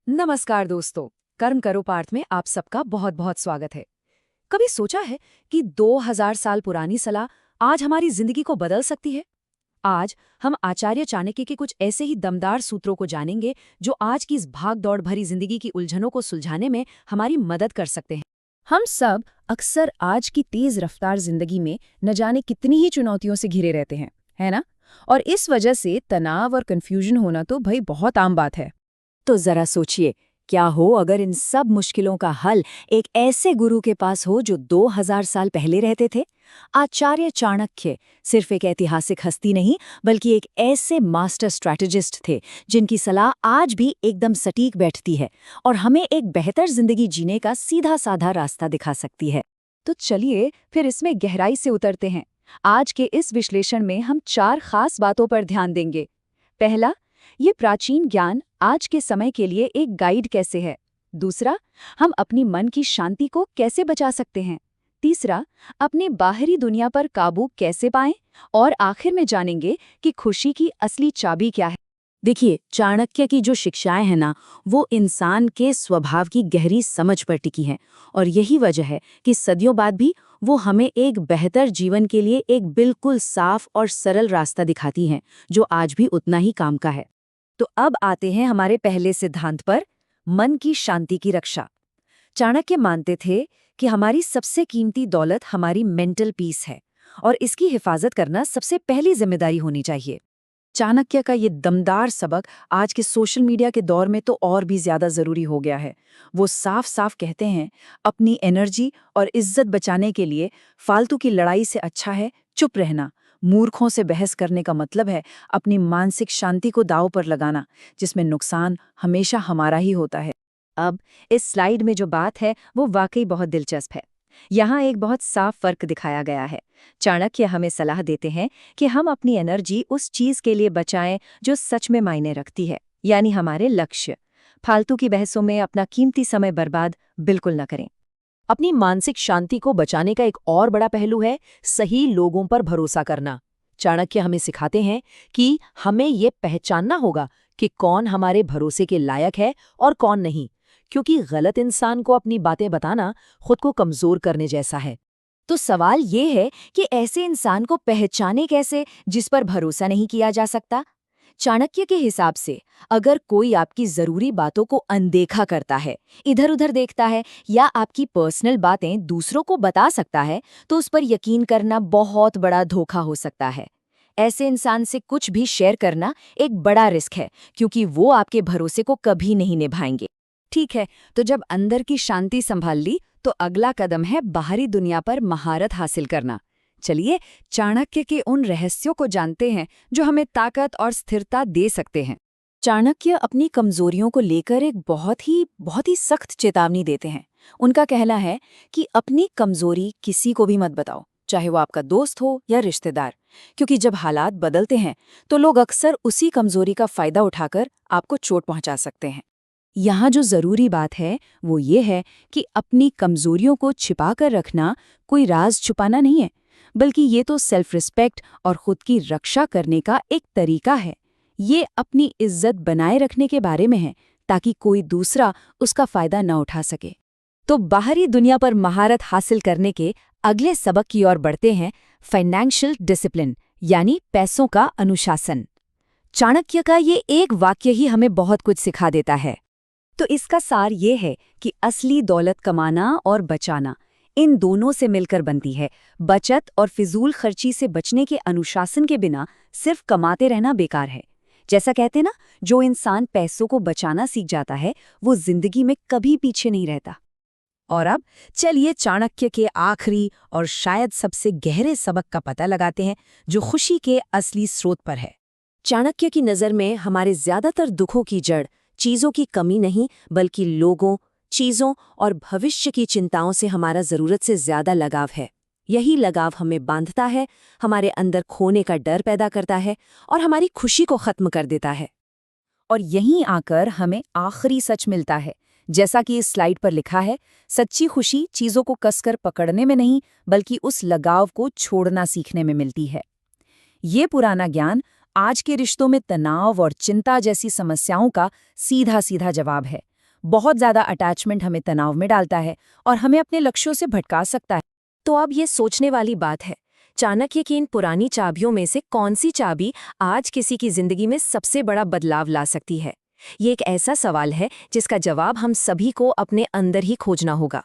नमस्कार दोस्तों। कर्म करो पार्थ में आप सबका बहुत बहुत स्वागत है। कभी सोचा है कि 2000 साल पुरानी सलाह आज हमारी जिंदगी को बदल सकती है? आज हम आचार्य चाणक्य के कुछ ऐसे ही दमदार सूत्रों को जानेंगे जो आज की इस भाग दौड़ भरी जिंदगी की उलझनों को सुलझाने में हमारी मदद कर सकते हैं। हम सब अक्सर आज की तेज रफ्तार जिंदगी में न जाने कितनी ही चुनौतियों से घिरे रहते हैं, है ना? और इस वजह से तनाव और कंफ्यूजन होना तो भाई बहुत आम बात है। तो जरा सोचिए, क्या हो अगर इन सब मुश्किलों का हल एक ऐसे गुरु के पास हो जो 2000 साल पहले रहते थे। आचार्य चाणक्य सिर्फ एक ऐतिहासिक हस्ती नहीं, बल्कि एक ऐसे मास्टर स्ट्रैटेजिस्ट थे जिनकी सलाह आज भी एकदम सटीक बैठती है और हमें एक बेहतर जिंदगी जीने का सीधा साधा रास्ता दिखा सकती है। तो चलिए फिर इसमें गहराई से उतरते हैं। आज के इस विश्लेषण में हम 4 खास बातों पर ध्यान देंगे। पहला, ये प्राचीन ज्ञान आज के समय के लिए एक गाइड कैसे है। दूसरा, हम अपनी मन की शांति को कैसे बचा सकते हैं। तीसरा, अपनी बाहरी दुनिया पर काबू कैसे पाएं। और आखिर में जानेंगे कि खुशी की असली चाबी क्या है। देखिए, चाणक्य की जो शिक्षाएं हैं ना, वो इंसान के स्वभाव की गहरी समझ पर टिकी हैं और यही वजह है कि सदियों बाद भी वो हमें एक बेहतर जीवन के लिए एक बिल्कुल साफ और सरल रास्ता दिखाती हैं, जो आज भी उतना ही काम का है। तो अब आते हैं हमारे पहले सिद्धांत पर, मन की शांति की रक्षा। चाणक्य मानते थे कि हमारी सबसे कीमती दौलत हमारी मेंटल पीस है और इसकी हिफाजत करना सबसे पहली जिम्मेदारी होनी चाहिए। चाणक्य का ये दमदार सबक आज के सोशल मीडिया के दौर में तो और भी ज्यादा जरूरी हो गया है। वो साफ साफ कहते हैं, अपनी एनर्जी और इज्जत बचाने के लिए फालतू की लड़ाई से अच्छा है चुप रहना। मूर्खों से बहस करने का मतलब है अपनी मानसिक शांति को दांव पर लगाना, जिसमें नुकसान हमेशा हमारा ही होता है। अब इस स्लाइड में जो बात है वो वाकई बहुत दिलचस्प है। यहाँ एक बहुत साफ फर्क दिखाया गया है। चाणक्य हमें सलाह देते हैं कि हम अपनी एनर्जी उस चीज के लिए बचाएं जो सच में मायने रखती है, यानी हमारे लक्ष्य। फालतू की बहसों में अपना कीमती समय बर्बाद बिल्कुल न करें। अपनी मानसिक शांति को बचाने का एक और बड़ा पहलू है सही लोगों पर भरोसा करना। चाणक्य हमें सिखाते हैं कि हमें ये पहचानना होगा कि कौन हमारे भरोसे के लायक है और कौन नहीं, क्योंकि गलत इंसान को अपनी बातें बताना खुद को कमजोर करने जैसा है। तो सवाल ये है कि ऐसे इंसान को पहचाने कैसे जिस पर भरोसा नहीं किया जा सकता। चाणक्य के हिसाब से अगर कोई आपकी जरूरी बातों को अनदेखा करता है, इधर उधर देखता है या आपकी पर्सनल बातें दूसरों को बता सकता है, तो उस पर यकीन करना बहुत बड़ा धोखा हो सकता है। ऐसे इंसान से कुछ भी शेयर करना एक बड़ा रिस्क है, क्योंकि वो आपके भरोसे को कभी नहीं निभाएंगे। ठीक है, तो जब अंदर की शांति संभाल ली तो अगला कदम है बाहरी दुनिया पर महारत हासिल करना। चलिए चाणक्य के उन रहस्यों को जानते हैं जो हमें ताकत और स्थिरता दे सकते हैं। चाणक्य अपनी कमजोरियों को लेकर एक बहुत ही सख्त चेतावनी देते हैं। उनका कहना है कि अपनी कमजोरी किसी को भी मत बताओ, चाहे वो आपका दोस्त हो या रिश्तेदार, क्योंकि जब हालात बदलते हैं तो लोग अक्सर उसी कमजोरी का फायदा उठाकर आपको चोट पहुंचा सकते हैं। यहाँ जो जरूरी बात है वो ये है कि अपनी कमजोरियों को छिपाकर रखना कोई राज छुपाना नहीं है, बल्कि ये तो सेल्फ रिस्पेक्ट और खुद की रक्षा करने का एक तरीका है। ये अपनी इज्जत बनाए रखने के बारे में है, ताकि कोई दूसरा उसका फायदा न उठा सके। तो बाहरी दुनिया पर महारत हासिल करने के अगले सबक की ओर बढ़ते हैं, फाइनेंशियल डिसिप्लिन, यानी पैसों का अनुशासन। चाणक्य का ये एक वाक्य ही हमें बहुत कुछ सिखा देता है। तो इसका सार ये है कि असली दौलत कमाना और बचाना, इन दोनों से मिलकर बनती है। बचत और फिजूल खर्ची से बचने के अनुशासन के बिना सिर्फ कमाते रहना बेकार है। जैसा कहते ना, जो इंसान पैसों को बचाना सीख जाता है वो जिंदगी में कभी पीछे नहीं रहता। और अब चलिए चाणक्य के आखिरी और शायद सबसे गहरे सबक का पता लगाते हैं, जो खुशी के असली स्रोत पर है। चाणक्य की नज़र में हमारे ज्यादातर दुखों की जड़ चीज़ों की कमी नहीं, बल्कि लोगों, चीज़ों और भविष्य की चिंताओं से हमारा ज़रूरत से ज़्यादा लगाव है। यही लगाव हमें बांधता है, हमारे अंदर खोने का डर पैदा करता है और हमारी खुशी को ख़त्म कर देता है। और यहीं आकर हमें आखिरी सच मिलता है। जैसा कि इस स्लाइड पर लिखा है, सच्ची खुशी चीज़ों को कसकर पकड़ने में नहीं, बल्कि उस लगाव को छोड़ना सीखने में मिलती है। ये पुराना ज्ञान आज के रिश्तों में तनाव और चिंता जैसी समस्याओं का सीधा सीधा जवाब है। बहुत ज्यादा अटैचमेंट हमें तनाव में डालता है और हमें अपने लक्ष्यों से भटका सकता है। तो अब ये सोचने वाली बात है, चाणक्य की इन पुरानी चाबियों में से कौन सी चाबी आज किसी की जिंदगी में सबसे बड़ा बदलाव ला सकती है? ये एक ऐसा सवाल है जिसका जवाब हम सभी को अपने अंदर ही खोजना होगा।